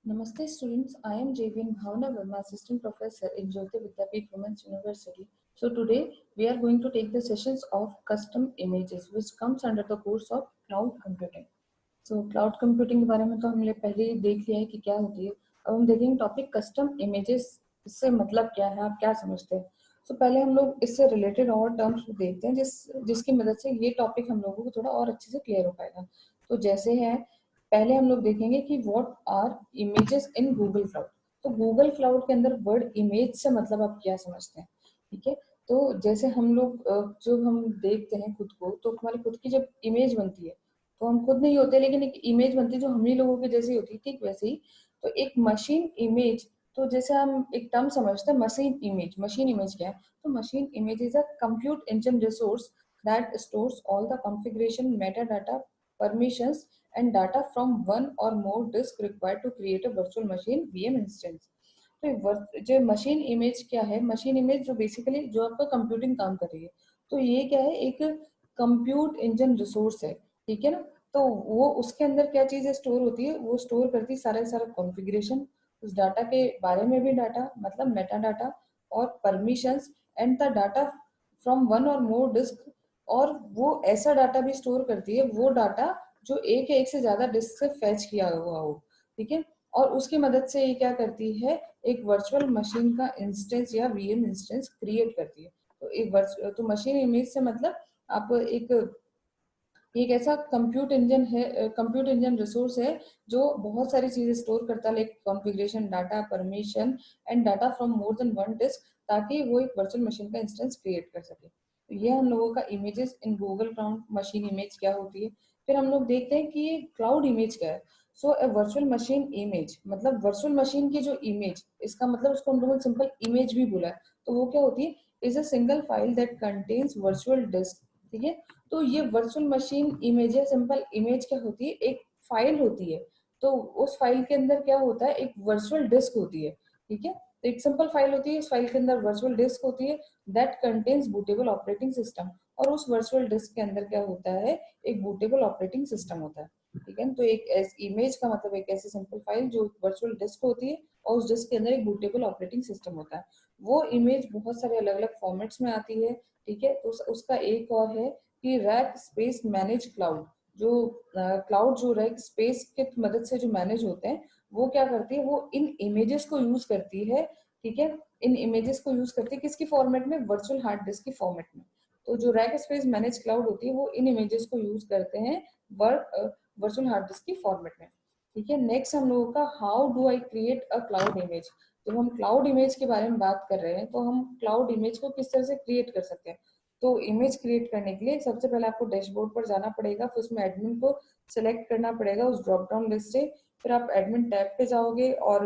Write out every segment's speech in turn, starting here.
Namaste students, I am JVN Bhavna Verma, Assistant Professor in Jyoti Vidyapeeth Women's University. So today we are going to take the sessions of custom images which comes under the course of cloud computing. So cloud computing के बारे में तो हमने पहले ही देख लिया है कि क्या होती है. अब हम देखेंगे टॉपिक कस्टम इमेजेस से मतलब क्या है, आप क्या समझते हैं. तो पहले हम लोग इससे रिलेटेड और टर्म्स देखते हैं जिसकी मदद से ये टॉपिक हम लोगों को थोड़ा और अच्छे से क्लियर हो पाएगा. तो जैसे है, पहले हम लोग देखेंगे कि what are images in Google Cloud. तो गूगल क्लाउड के अंदर वर्ड इमेज से मतलब आप क्या समझते हैं. ठीक है. तो जैसे हम लोग जो हम देखते हैं खुद को, तो हमारी खुद की जब इमेज बनती है तो हम खुद नहीं होते, लेकिन एक इमेज बनती है जो हम ही लोगों के जैसी होती है. ठीक वैसे ही तो एक मशीन इमेज, तो जैसे हम एक टर्म समझते हैं मशीन इमेज. मशीन इमेज क्या है? तो machine image is a compute engine resource that stores all the configuration metadata, permissions and data from one or more disk required to create a virtual machine VM instance. तो जो machine image क्या है? Machine image जो basically जो आपका computing काम कर रही है, तो ये क्या है? एक कंप्यूट इंजन रिसोर्स है. ठीक है ना. तो वो उसके अंदर क्या चीजें स्टोर होती है? वो स्टोर करती है सारा सारा कॉन्फ़िगरेशन, उस डाटा के बारे में भी डाटा मतलब मेटा डाटा, और permissions and the data from one और मोर डिस्क. और वो ऐसा डाटा भी स्टोर करती है, वो डाटा जो एक या एक से ज्यादा डिस्क से फैच किया हुआ हो. ठीक है. और उसकी मदद से ये क्या करती है? एक वर्चुअल मशीन का इंस्टेंस या वीएम इंस्टेंस क्रिएट करती है. तो मशीन इमेज से मतलब आप एक ऐसा कंप्यूट इंजन है, कंप्यूट इंजन रिसोर्स है जो बहुत सारी चीजें स्टोर करता है, like configuration data, permission and data from more than one disk, ताकि वो एक वर्चुअल मशीन का इंस्टेंस क्रिएट कर सके. तो ये हम लोगों का images in Google Cloud machine image क्या होती है. फिर हम लोग देखते हैं कि ये क्लाउड इमेज क्या है. सो ए वर्चुअल मशीन इमेज मतलब वर्चुअल मशीन की जो इमेज, इसका मतलब उसको हम लोगों ने सिंपल इमेज भी बोला है. तो वो क्या होती है? Is a single file that contains virtual disc. ठीक है. तो ये वर्चुअल मशीन इमेज है. सिंपल इमेज क्या होती है? एक फाइल होती है. तो उस फाइल के अंदर क्या होता है? एक वर्चुअल डिस्क होती है. ठीक है. तो एक सिंपल फाइल होती है, इस फाइल के अंदर वर्चुअल डिस्क होती है that contains bootable operating system. और उस वर्चुअल डिस्क के अंदर क्या होता है? एक बूटेबल ऑपरेटिंग सिस्टम होता है. ठीक है. तो एक इमेज का मतलब एक ऐसी सिंपल फाइल जो वर्चुअल डिस्क होती है और उस डिस्क के अंदर एक बूटेबल ऑपरेटिंग सिस्टम होता है. वो इमेज बहुत सारे अलग अलग फॉर्मेट्स में आती है. ठीक है. तो उसका एक और है कि रैक स्पेस मैनेज क्लाउड. जो क्लाउड जो रैक स्पेस की मदद से जो मैनेज होते हैं, वो क्या करती है? वो इन इमेजेस को यूज करती है. ठीक है. इन इमेजेस को यूज करती है किसकी फॉर्मेट में? वर्चुअल हार्ड डिस्क की फॉर्मेट में. तो जो रैक स्पेस मैनेज क्लाउड होती है वो इन इमेजेस को यूज करते हैं वर्चुअल हार्ड डिस्क की फॉर्मेट में. ठीक है. नेक्स्ट हम लोगों का how do I create a cloud image. जब हम क्लाउड इमेज के बारे में बात कर रहे हैं तो हम क्लाउड इमेज को किस तरह से क्रिएट कर सकते हैं. तो इमेज क्रिएट करने के लिए सबसे पहले आपको डैशबोर्ड पर जाना पड़ेगा, फिर उसमें एडमिन को सिलेक्ट करना पड़ेगा उस ड्रॉप डाउन लिस्ट से. फिर आप एडमिन टैब पे जाओगे और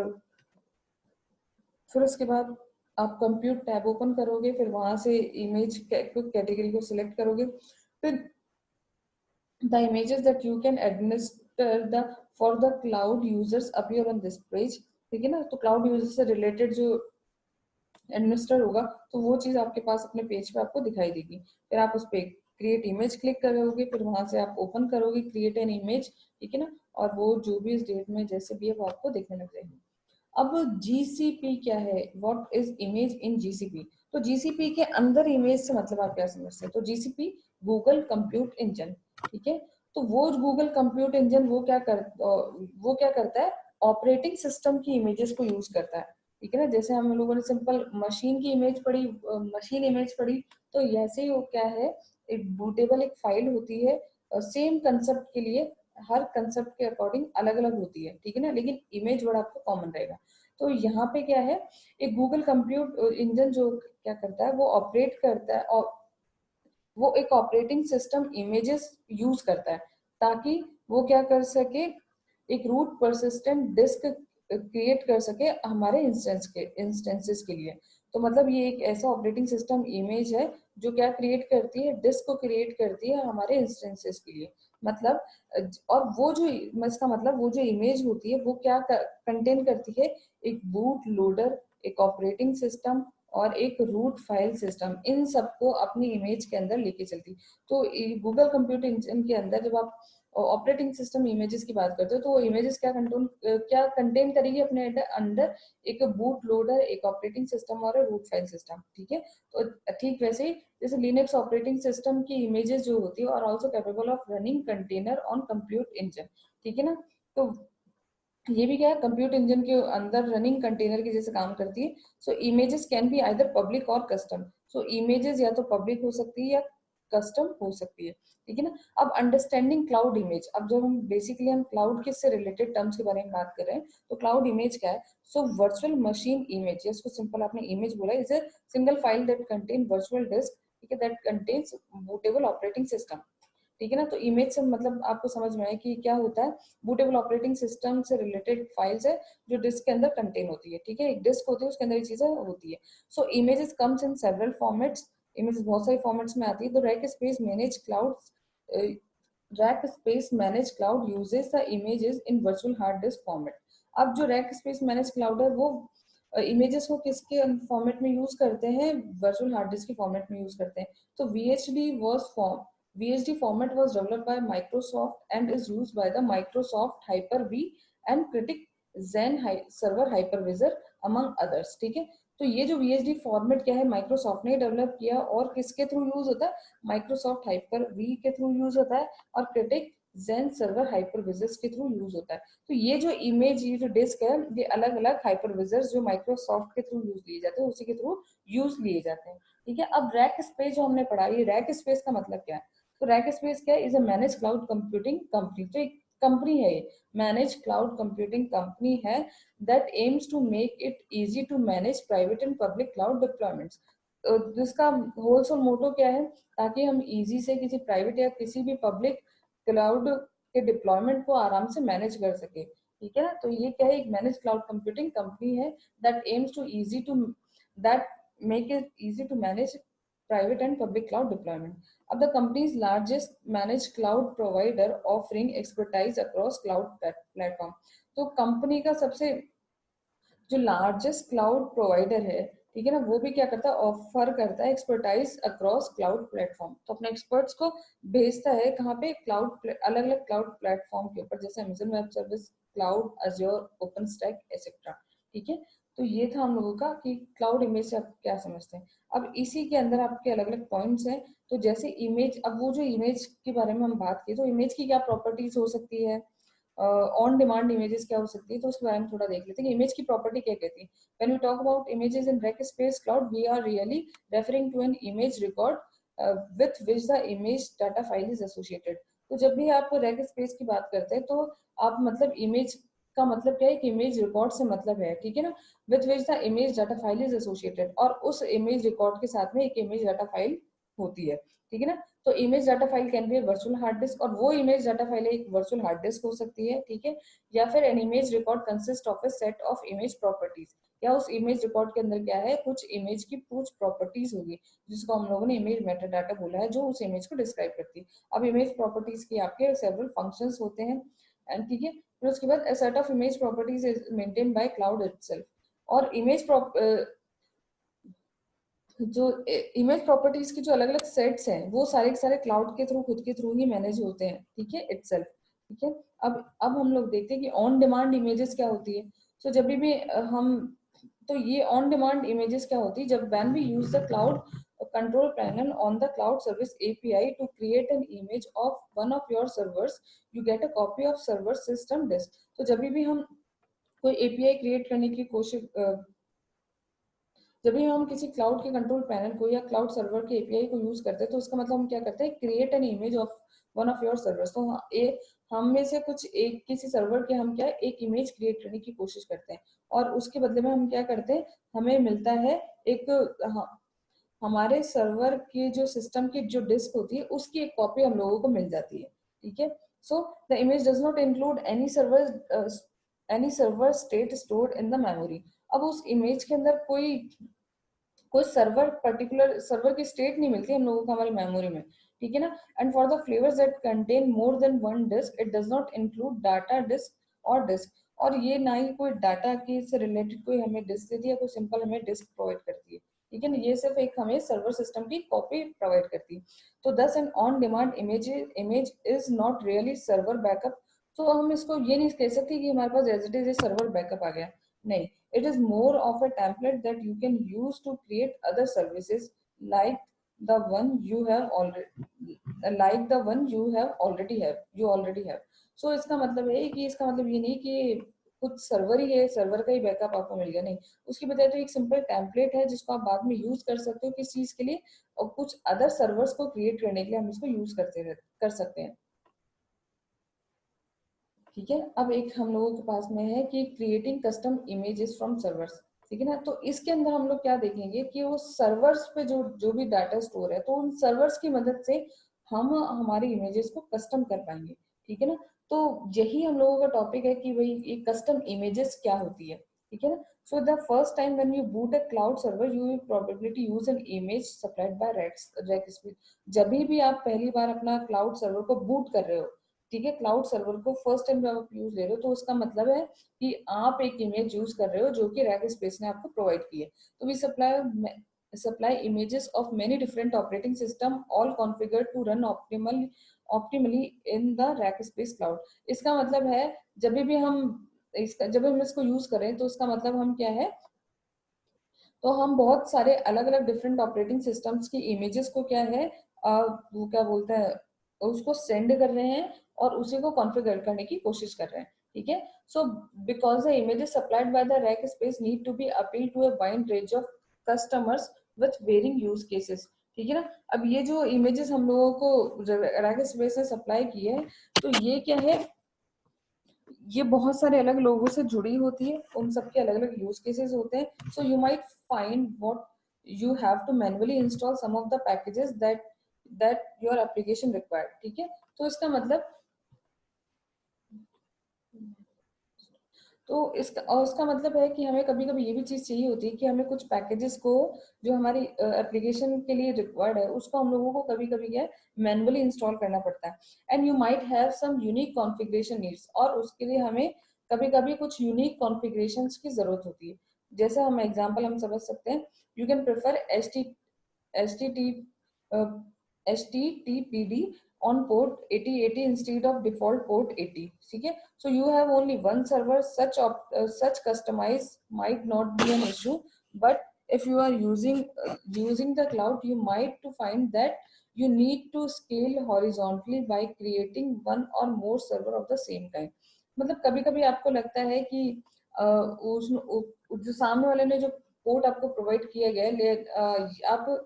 फिर उसके बाद आप कंप्यूट टैब ओपन करोगे. फिर वहां से इमेज कैटेगरी को सिलेक्ट करोगे. फिर the images that you can administer the for the cloud users appear on this page. ठीक है ना. तो क्लाउड यूजर से रिलेटेड जो एडमिनिस्टर होगा तो वो चीज आपके पास अपने पेज पे आपको दिखाई देगी. फिर आप उस पर क्रिएट इमेज क्लिक करोगे, फिर वहां से आप ओपन करोगे क्रिएट एन इमेज. ठीक है ना. और वो जो भी इस डेट में जैसे भी है वो आपको देखने लग जाएगी. अब जीसीपी क्या है? What is image in GCP. तो जीसीपी के अंदर इमेज से मतलब आप क्या समझते हैं? तो जीसीपी गूगल कंप्यूट इंजन. ठीक है. तो वो गूगल कंप्यूट इंजन वो क्या करता है? ऑपरेटिंग सिस्टम की इमेजेस को यूज करता है. ठीक है ना. जैसे हम लोगों ने सिंपल मशीन की इमेज पढ़ी, मशीन इमेज पढ़ी, तो ऐसे ही वो क्या है? एक बूटेबल एक फाइल होती है. सेम कंसेप्ट के लिए हर कंसेप्ट के अकॉर्डिंग अलग अलग होती है. ठीक है ना. लेकिन इमेज वर्ड आपको कॉमन रहेगा. तो यहाँ पे क्या है? एक गूगल कंप्यूट इंजन जो क्या करता है वो ऑपरेट करता है, और वो एक ऑपरेटिंग सिस्टम इमेजेस यूज करता है ताकि वो क्या कर सके? एक रूट परसिस्टेंट डिस्क क्रिएट कर सके हमारे इंस्टेंसेस के लिए. तो मतलब ये एक ऐसा ऑपरेटिंग सिस्टम इमेज है जो क्या क्रिएट करती है? डिस्क को क्रिएट करती है हमारे इंस्टेंसेस के लिए. मतलब और वो जो इसका मतलब वो जो इमेज होती है वो क्या कंटेन करती है? एक बूट लोडर, एक ऑपरेटिंग सिस्टम और एक रूट फाइल सिस्टम. इन सबको अपनी इमेज के अंदर लेके चलती. तो गूगल कंप्यूटर इंजन के अंदर जब आप ऑपरेटिंग सिस्टम इमेजेस की बात करते हो तो वो इमेजेस क्या कंटेन करेगी अपने अंदर, एक बूट लोडर, एक ऑपरेटिंग सिस्टम और रूट फाइल सिस्टम, ठीक है। तो ठीक वैसे ही जैसे लिनक्स ऑपरेटिंग सिस्टम की इमेजेस जो होती है और also capable of running container on compute engine, ठीक है ना। तो ये भी क्या है, कंप्यूटर इंजन के अंदर रनिंग कंटेनर की जैसे काम करती है। So images can be either public or custom. So images या तो पब्लिक हो सकती है या कस्टम हो सकती है, ठीक है ना। अब अंडरस्टैंडिंग क्लाउड इमेज, अब जब हम क्लाउड के से रिलेटेड टर्म्स के बारे में बात कर रहे हैं तो क्लाउड इमेज क्या है। सो वर्चुअल मशीन इमेज, इसको सिंपल आपने इमेज बोला, is a single file that contain virtual disc, ठीक है, that contains bootable operating system, ठीक है ना। तो इमेज से मतलब आपको समझ में आए कि क्या होता है, बूटेबल ऑपरेटिंग सिस्टम से रिलेटेड फाइल्स है जो डिस्क के अंदर कंटेन होती है, ठीक है, एक डिस्क होती है उसके अंदर ये चीजें होती है। So images comes in several formats, image बहुत सारे फॉर्मेट्स में आती है। तो Rackspace manage cloud uses the images in virtual hard disk format. अब जो रैक स्पेस मैनेज क्लाउड है वो इमेजेस को किसके फॉर्मेट में यूज करते हैं, वर्चुअल हार्ड डिस्क के फॉर्मेट में यूज करते हैं। तो VHD format was developed by Microsoft and is used by the Microsoft Hyper-V and Critic Zen Server Hypervisor among others, ठीक है। तो ये जो VHD फॉर्मेट क्या है, माइक्रोसॉफ्ट ने डेवलप किया और किसके थ्रू यूज होता है, माइक्रोसॉफ्ट हाइपर-V के थ्रू यूज होता है और क्रिटिक जेन सर्वर हाइपरविजर्स के थ्रू यूज होता है। तो ये जो इमेज, ये जो डिस्क है, ये अलग अलग हाइपरविजर्स जो माइक्रोसॉफ्ट के थ्रू यूज लिए जाते हैं, उसी के थ्रू यूज लिए जाते हैं, ठीक है। अब रैक स्पेस जो हमने पढ़ा, ये रैक स्पेस का मतलब क्या है। तो रैक स्पेस क्या है, is a manage cloud computing company. तो एक कंपनी है, ये मैनेज क्लाउड कंप्यूटिंग कंपनी है that aims to make it easy to manage private and public cloud deployments. जिसका होलसेल मोटो क्या है, ताकि हम इजी से किसी प्राइवेट या किसी भी पब्लिक क्लाउड के डिप्लॉयमेंट को आराम से मैनेज कर सके, ठीक है ना। तो ये क्या है, एक मैनेज क्लाउड कंप्यूटिंग कंपनी है that aims to easy to that make it easy to manage private and public cloud deployment. Of the company's largest managed cloud provider offering expertise across cloud platform. तो company का सबसे जो largest cloud provider है, ठीक है ना, वो भी क्या करता है, ऑफर करता है एक्सपर्टाइज अक्रॉस क्लाउड प्लेटफॉर्म। तो अपने एक्सपर्ट्स को भेजता है कहाँ पे, क्लाउड, अलग अलग क्लाउड प्लेटफॉर्म के ऊपर, जैसे Amazon web service, cloud, Azure, open stack etcetera, ठीक है। तो ये था हम लोगों का कि क्लाउड इमेज से आप क्या समझते हैं। अब इसी के अंदर आपके अलग अलग पॉइंट्स हैं। तो जैसे इमेज, अब वो जो इमेज के बारे में हम बात की, तो इमेज की क्या प्रॉपर्टीज हो सकती है, ऑन डिमांड इमेजेस क्या हो सकती है, तो उसके बारे में थोड़ा देख लेते हैं कि इमेज की प्रॉपर्टी क्या कहती है। When we talk about images in Rackspace cloud, we are really referring to an image record with which the image data file is associated. तो जब भी आप रैक स्पेस की बात करते हैं तो आप मतलब इमेज का मतलब क्या है कि इमेज रिकॉर्ड से मतलब है, ठीक है ना, with which the image data file is associated, और उस इमेज रिकॉर्ड के साथ में एक इमेज डाटा फाइल होती है, ठीक है ना। तो image data file can be virtual hard disc, और वो इमेज डाटा फाइल एक वर्चुअल हार्ड डिस्क हो सकती है, ठीक है। या फिर N image record consist of A set of image properties, या उस इमेज रिकॉर्ड के अंदर क्या है, कुछ इमेज की कुछ प्रॉपर्टीज होगी जिसको हम लोगों ने इमेज मेटा डाटा बोला है, जो उस इमेज को डिस्क्राइब करती है। अब इमेज प्रॉपर्टीज की आपके सेवरल फंक्शंस होते हैं, एंड ठीक है, फिर उसके बाद set of image properties is maintain by cloud itself. और जो इमेज प्रॉपर्टीज की जो अलग अलग सेट्स हैं, वो सारे के सारे क्लाउड के थ्रू, खुद के थ्रू ही मैनेज होते हैं, ठीक है, इटसेल्फ, ठीक है। अब हम लोग देखते हैं कि ऑन डिमांड इमेजेस क्या होती है। सो जब भी हम, तो ये ऑन डिमांड इमेजेस क्या होती है, जब when we use the cloud control panel on the cloud service API to create an image of one of your servers, you get a copy of server system disk। तो जब भी हम कोई API create करने की कोशिश, जब भी हम किसी क्लाउड के कंट्रोल पैनल को या क्लाउड सर्वर के एपीआई को यूज करते हैं, तो उसका मतलब हम क्या करते हैं, create an image of one of your servers. तो हम में से कुछ एक किसी सर्वर के हम क्या एक इमेज क्रिएट करने की कोशिश करते हैं, और उसके बदले में हम क्या करते हैं, हमें मिलता है एक हमारे सर्वर के जो सिस्टम की जो डिस्क होती है उसकी एक कॉपी हम लोगों को मिल जाती है, ठीक है। So the image does not include any server state stored in the memory. अब उस इमेज के अंदर कोई सर्वर, पर्टिकुलर सर्वर की स्टेट नहीं मिलती हम लोगों को हमारी मेमोरी में, ठीक है ना। And for the flavours that contain more than one disk, it does not include data disk और डिस्क। और ये ना ही कोई डाटा की से रिलेटेड कोई हमें डिस्क देती है, कोई सिंपल हमें डिस्क प्रोवाइड करती है, ठीक है ना, ये सिर्फ एक हमें सर्वर सिस्टम की कॉपी प्रोवाइड करती है। तो this an on demand image is not really server backup. तो हम इसको ये नहीं कह सकते कि हमारे पास as it is server backup आ गया, नहीं, it is more of a template that you can use to create other services like the one you have already you already have। so इसका मतलब है कि इसका मतलब ये नहीं कि कुछ सर्वर ही है, सर्वर का ही बैकअप आपको मिल गया, नहीं, उसकी बजाय तो एक सिंपल टेम्पलेट है जिसको आप बाद में यूज कर सकते हो किस चीज के लिए, और कुछ अदर सर्वर्स को क्रिएट करने के लिए हम इसको यूज कर सकते हैं। ठीक है, अब एक हम लोगों के पास में है कि creating custom images from servers. ठीक है ना, तो इसके अंदर हम लोग क्या देखेंगे कि वो सर्वर्स पे जो जो भी डाटा स्टोर है, तो उन सर्वर्स की मदद से हम हमारी इमेजेस को कस्टम कर पाएंगे। ठीक है ना, तो यही हम लोगों का टॉपिक है कि भाई ये कस्टम इमेजेस क्या होती है। ठीक है ना, so the first time when you boot a cloud server you will probably use an image supplied by Rackspace। जब भी आप पहली बार अपना क्लाउड सर्वर को बूट कर रहे हो, ठीक है, क्लाउड सर्वर को फर्स्ट टाइम जब आप यूज ले रहे हो, तो उसका मतलब है कि आप एक इमेज यूज कर रहे हो जो कि रैक स्पेस ने आपको प्रोवाइड की है। तो we supply images of many different operating system all configured to run optimally in the Rackspace cloud। इसका मतलब है जब भी हम इसको यूज करें, तो उसका मतलब हम क्या है, तो हम बहुत सारे अलग अलग डिफरेंट ऑपरेटिंग सिस्टम्स की इमेजेस को क्या है, वो क्या बोलते हैं, उसको सेंड कर रहे हैं और उसी को कॉन्फ़िगर करने की कोशिश कर रहे हैं। ठीक है, so because the images supplied by the Rackspace need to be appeal to a wide range of customers with varying use cases. ठीक है ना, अब ये जो इमेजेस हम लोगों को रैक स्पेस ने सप्लाई की है, तो ये क्या है, ये बहुत सारे अलग लोगों से जुड़ी होती है, उन सबके अलग अलग यूज केसेस होते हैं। So you might find what you have to manually install some of the packages that your application required. ठीक है, तो इसका मतलब, तो इसका मतलब है कि हमें कभी कभी ये भी चीज चाहिए होती है कि हमें कुछ पैकेजेस को जो हमारी एप्लीकेशन के लिए रिक्वायर्ड है, उसको हम लोगों को कभी कभी क्या मैनुअली इंस्टॉल करना पड़ता है। And you might have some unique configuration needs, और उसके लिए हमें कभी कभी कुछ यूनिक कॉन्फ़िगरेशन की जरूरत होती है। जैसे हम एग्जाम्पल हम समझ सकते हैं, you can prefer H T T HTTPD on port 8080 instead of default port 80। ठीक है, so you have only one server, such customize might not be an issue, but if you are using the cloud, you might to find that you need to scale horizontally by creating one or more server of the same time। मतलब कभी कभी आपको लगता है कि जो सामने वाले ने जो पोर्ट आपको प्रोवाइड किया गया है, आप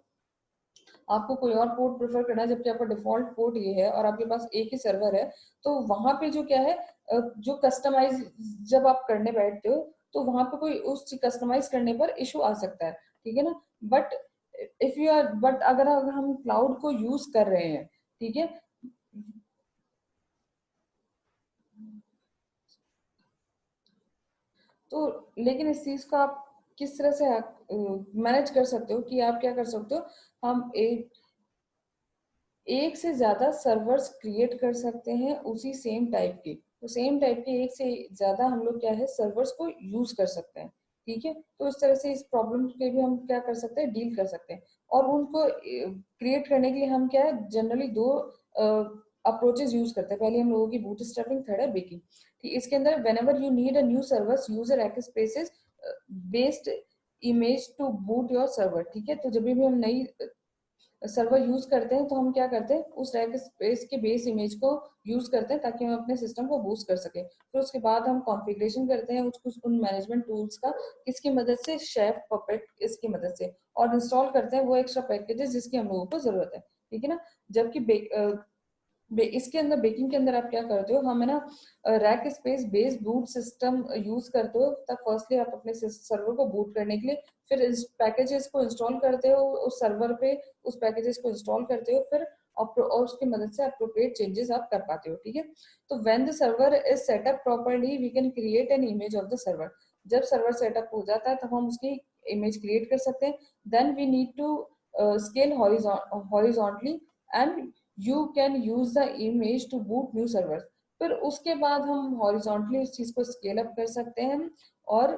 आपको कोई और पोर्ट प्रेफर करना है, जबकि आपका डिफॉल्ट पोर्ट ये है और आपके पास एक ही सर्वर है, तो वहां पे जो क्या है, जो कस्टमाइज जब आप करने बैठते हो, तो वहां पे कोई उस कस्टमाइज करने पर इशू आ सकता है। ठीक है ना, बट बट अगर हम क्लाउड को यूज कर रहे हैं, ठीक है, तो लेकिन इस चीज को आप किस तरह से मैनेज कर सकते हो, कि आप क्या कर सकते हो, हम एक से ज्यादा सर्वर्स क्रिएट कर सकते हैं उसी सेम टाइप के, तो सेम टाइप के एक से ज्यादा हम लोग क्या है सर्वर्स को यूज कर सकते हैं। ठीक है, तो इस तरह से इस प्रॉब्लम के भी हम क्या कर सकते हैं, डील कर सकते हैं। और उनको क्रिएट करने के लिए हम क्या है, जनरली दो अप्रोचेस यूज करते हैं। पहले हम लोगों की बूटस्ट्रैपिंग, थर्ड है बेकिंग। ठीक, इसके अंदर whenever you need a new servers user x spaces based image to boot your server. ठीक है, तो जब भी हम नई सर्वर यूज करते हैं, तो हम क्या करते हैं, उस रैक स्पेस के बेस इमेज को यूज करते हैं ताकि हम अपने सिस्टम को बूस्ट कर सके। फिर उसके बाद हम कॉन्फ़िगरेशन करते हैं उन मैनेजमेंट टूल्स का, किसकी मदद से, शेफ पपेट इसकी मदद से, और इंस्टॉल करते हैं वो एक्स्ट्रा पैकेजेस जिसकी हम लोगों को जरूरत है। ठीक है ना, जबकि इसके अंदर बेकिंग के अंदर आप क्या करते हो, हम है ना rack space base boot system use करते हो, तब फर्स्टली आप अपने सर्वर को बूट करने के लिए फिर इस पैकेजेस को इंस्टॉल करते हो उस सर्वर पे, उस पैकेजेस को इंस्टॉल करते हो, फिर और उसकी मदद से अप्रोप्रिएट चेंजेस आप कर पाते हो। ठीक है, तो when the server is set up properly we can create an image of the server. जब सर्वर सेटअप हो जाता है तब हम उसकी इमेज क्रिएट कर सकते हैं। Then we need to scale horizontally and you can use the image to boot new servers। फिर उसके बाद हम हॉरिजॉन्टली इस चीज को स्केल अप कर सकते हैं और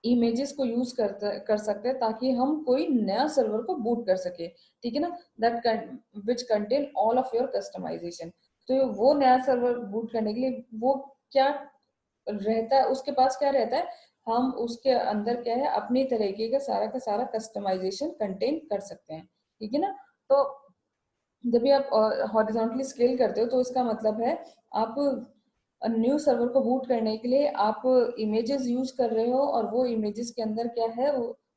इमेजेस को यूज कर सकते हैं ताकि हम कोई नया सर्वर को बूट कर सके, ठीक है ना, that which contain all of your customisation. तो वो नया सर्वर बूट करने के लिए वो क्या रहता है, उसके पास क्या रहता है, हम उसके अंदर क्या है अपनी तरीके का सारा कस्टमाइजेशन कंटेन कर सकते हैं, ठीक है ना। तो जब भी आप हॉरिजॉन्टली स्केल करते हो तो इसका मतलब है आप न्यू सर्वर को बूट करने के लिए आप इमेजेस यूज कर रहे हो, और वो इमेजेस के अंदर क्या है,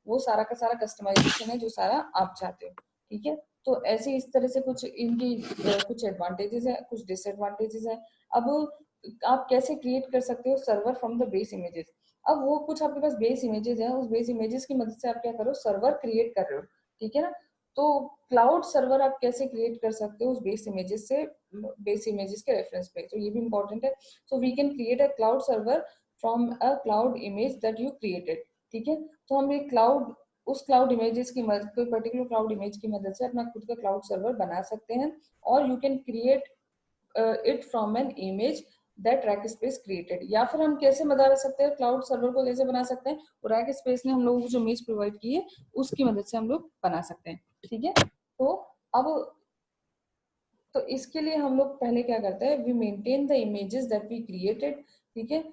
वो सारा का सारा कस्टमाइजेशन है जो सारा आप चाहते हो, ठीक है। तो ऐसे इस तरह से कुछ इनकी कुछ एडवांटेजेस है, कुछ डिसएडवांटेजेस है। अब आप कैसे क्रिएट कर सकते हो server from the base images. अब वो कुछ आपके पास बेस इमेजेस है, उस बेस इमेजेस की मदद से आप क्या करो, सर्वर क्रिएट कर रहे हो, ठीक है ना। तो क्लाउड सर्वर आप कैसे क्रिएट कर सकते हो उस बेस इमेजेस के रेफरेंस पे, तो ये भी इंपॉर्टेंट है। So we can create a cloud server from a cloud image that you created, ठीक है। तो हम एक क्लाउड इमेजेस की मदद, कोई पर्टिकुलर क्लाउड इमेज की मदद से अपना खुद का क्लाउड सर्वर बना सकते हैं, और you can create it from an image that rack space created. या फिर हम कैसे बना सकते हैं, क्लाउड सर्वर को कैसे बना सकते हैं, रैक स्पेस ने हम लोगों को जो इमेज प्रोवाइड की है उसकी मदद से हम लोग बना सकते हैं, ठीक है। तो अब तो इसके लिए हम लोग पहले क्या करते हैं, we maintain the images that we created, ठीक है।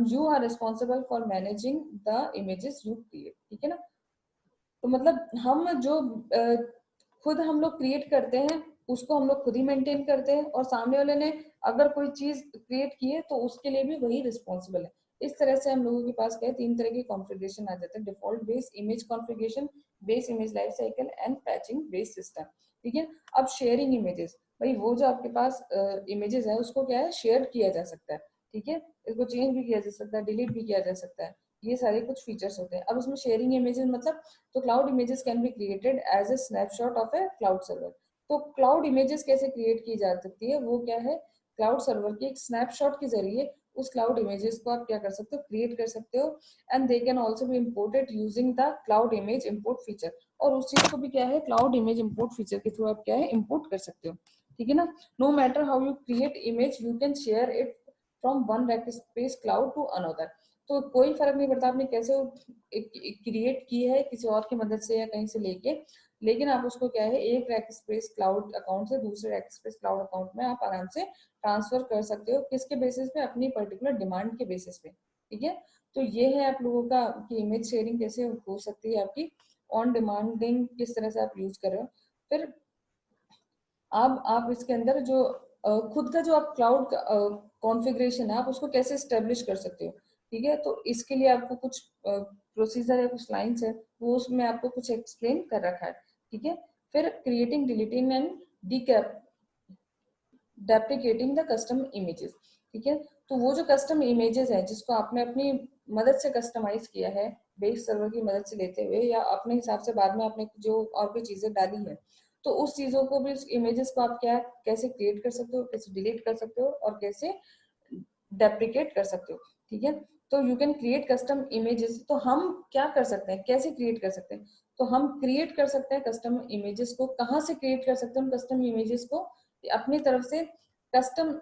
You are responsible for managing the images you create, ठीक है ना। तो मतलब हम जो खुद हम लोग क्रिएट करते हैं उसको हम लोग खुद ही मेंटेन करते हैं, और सामने वाले ने अगर कोई चीज क्रिएट की है तो उसके लिए भी वही रिस्पॉन्सिबल है। इस तरह से हम लोगों के पास क्या है, तीन तरह के कॉन्फ़िगरेशन आ जाते हैं, default base image configuration, base image lifecycle and patching base system, ठीक है। अब शेयरिंग इमेजेस, भाई वो जो आपके पास इमेजेस है उसको क्या है, शेयर किया जा सकता है, ठीक है। इसको चेंज भी किया जा सकता है, डिलीट भी किया जा सकता है, ये सारे कुछ फीचर्स होते हैं। अब उसमें शेयरिंग इमेजेस मतलब, तो cloud images can be created as a snapshot of a cloud server. तो क्लाउड इमेजेस कैसे क्रिएट की जा सकती है, वो क्या है, क्लाउड सर्वर के एक स्नैपशॉट के जरिए उस क्लाउड इमेजेस को आप क्या कर सकते हो, क्रिएट कर सकते हो। And they can also be imported using the cloud image import feature, और उस चीज को भी क्या है, क्लाउड इमेज इम्पोर्ट फीचर के थ्रू आप क्या है, इम्पोर्ट कर सकते हो, ठीक है ना। No matter how you create image, you can share it from one Rackspace cloud to another. तो कोई फर्क नहीं पड़ता आपने कैसे क्रिएट की है किसी और की मदद से या कहीं से लेके, लेकिन आप उसको क्या है, एक रैक स्पेस क्लाउड अकाउंट से दूसरे रैक स्पेस क्लाउड अकाउंट में आप आराम से ट्रांसफर कर सकते हो, किसके बेसिस पे, अपनी पर्टिकुलर डिमांड के बेसिस पे, ठीक है। तो ये है आप लोगों का कि इमेज शेयरिंग कैसे हो सकती है आपकी, ऑन डिमांडिंग किस तरह से आप यूज कर रहे हो। फिर अब आप इसके अंदर जो खुद का जो आप क्लाउड कॉन्फ़िगरेशन है आप उसको कैसे स्टेब्लिश कर सकते हो, ठीक है। तो इसके लिए आपको कुछ प्रोसीजर है, कुछ लाइंस है, वो उसमें आपको कुछ एक्सप्लेन कर रखा है, ठीक है। फिर क्रिएटिंग, डिलीटिंग एंड डीकैप डेप्रिकेटिंग द कस्टम इमेजेस, ठीक है। तो वो जो कस्टम इमेजेस है जिसको आपने अपनी मदद से कस्टमाइज किया है, बेस सर्वर की मदद से लेते हुए या अपने हिसाब से बाद में आपने जो और कोई चीजें डाली है, तो उस चीजों को भी, उस इमेजेस को आप क्या कैसे क्रिएट कर सकते हो, कैसे डिलीट कर सकते हो, और कैसे डेप्रिकेट कर सकते हो, ठीक है। तो you can create custom images. तो हम क्या कर सकते हैं, कैसे क्रिएट कर सकते हैं, तो हम क्रिएट कर सकते हैं कस्टम इमेजेस को, कहाँ से क्रिएट कर सकते हैं हम कस्टम इमेजेस को, अपनी तरफ से कस्टम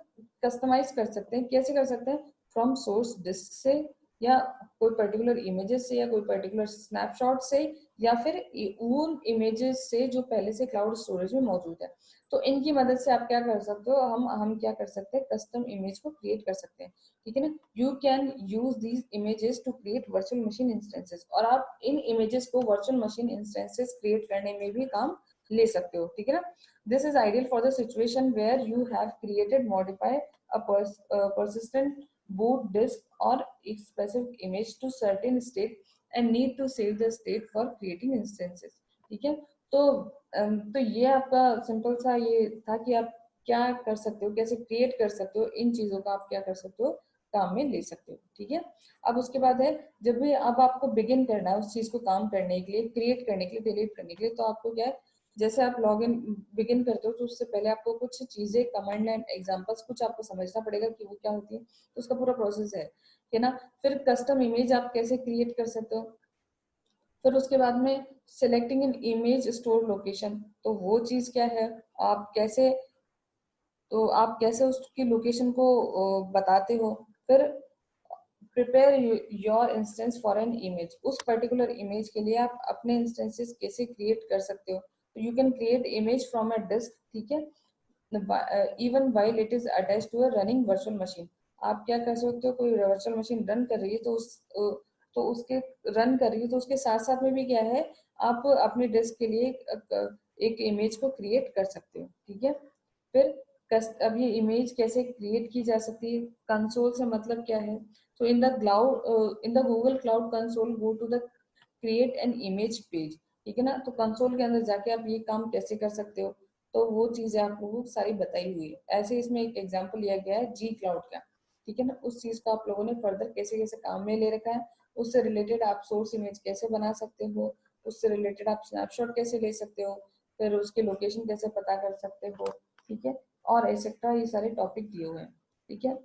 कस्टमाइज कर सकते हैं। कैसे कर सकते हैं, फ्रॉम सोर्स डिस्क से, या कोई पर्टिकुलर इमेजेस से, या कोई पर्टिकुलर स्नैपशॉट से, या फिर उन इमेजेस से जो पहले से क्लाउड स्टोरेज में मौजूद है। तो इनकी मदद से आप क्या कर सकते हो, हम क्या कर सकते हैं, कस्टम इमेज को क्रिएट कर सकते हैं, ठीक है ना। You can use these images to create virtual machine instances, और आप इन इमेजेस को वर्चुअल मशीन इंस्टेंसेस क्रिएट करने में भी काम ले सकते हो, ठीक है ना। This is ideal for the situation where you have created, modify a persistent boot disk or a specific image to certain state and need to save the state for creating instances, ठीक है। तो ये आपका simple सा ये था कि आप क्या कर सकते हो, कैसे क्रिएट कर सकते हो, इन चीजों का आप क्या कर सकते हो, काम में ले सकते हो, ठीक है। अब उसके बाद है, जब भी अब आपको बिगिन करना है उस चीज को काम करने के लिए, क्रिएट करने के लिए, डिलीट करने के लिए, तो आपको क्या है, जैसे आप लॉग इन बिगिन करते हो तो उससे पहले आपको कुछ चीजें, कमांड एंड एग्जांपल्स कुछ आपको समझना पड़ेगा कि वो क्या होती है, तो उसका पूरा प्रोसेस है ना। फिर कस्टम इमेज आप कैसे क्रिएट कर सकते हो, फिर उसके बाद में सिलेक्टिंग इन इमेज स्टोर लोकेशन, तो वो चीज क्या है, आप कैसे तो आप कैसे उसकी लोकेशन को बताते हो। फिर prepare your instance for an image. उस पर्टिकुलर इमेज के लिए आप अपने इंस्टेंसेस कैसे क्रिएट कर सकते हो। तो you can create image from a disk, ठीक है, even while it is attach to a running virtual machine. आप क्या कर सकते हो, कोई वर्चुअल मशीन रन कर रही है तो तो उसके रन कर रही है तो उसके साथ साथ में भी क्या है, आप अपने डिस्क के लिए एक इमेज को क्रिएट कर सकते हो, ठीक है। फिर अब ये इमेज कैसे क्रिएट की जा सकती है, कंसोल से मतलब क्या है। तो in the Google cloud console go to the create an image page, ठीक है ना। तो कंसोल के अंदर जाके आप ये काम कैसे कर सकते हो, तो वो चीजें आप लोगों को सारी बताई हुई है। ऐसे इसमें एक एग्जांपल लिया गया है जी क्लाउड का, ठीक है ना। उस चीज को आप लोगों ने फर्दर कैसे कैसे काम में ले रखा है, उससे रिलेटेड आप सोर्स इमेज कैसे बना सकते हो, उससे रिलेटेड आप स्नैपशॉट कैसे ले सकते हो, फिर उसके लोकेशन कैसे पता कर सकते हो, ठीक है, और एक्सेट्रा ये सारे टॉपिक दिए हुए हैं, ठीक है।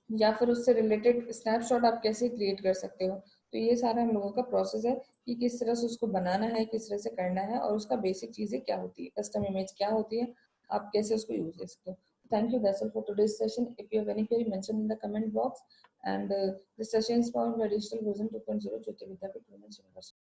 या फिर उससे रिलेटेड स्नैपशॉट आप कैसे क्रिएट कर सकते हो। तो ये सारा हम लोगों का प्रोसेस है कि किस तरह से उसको बनाना है, किस तरह से करना है, और उसका बेसिक चीजें क्या होती है, कस्टम इमेज क्या होती है, आप कैसे उसको यूज कर सकते हो। Thank you, that's all for today's session. If you have any query mention in the comment box, and this session is for additional version 2.0 Jyoti Vidyapeeth women's university.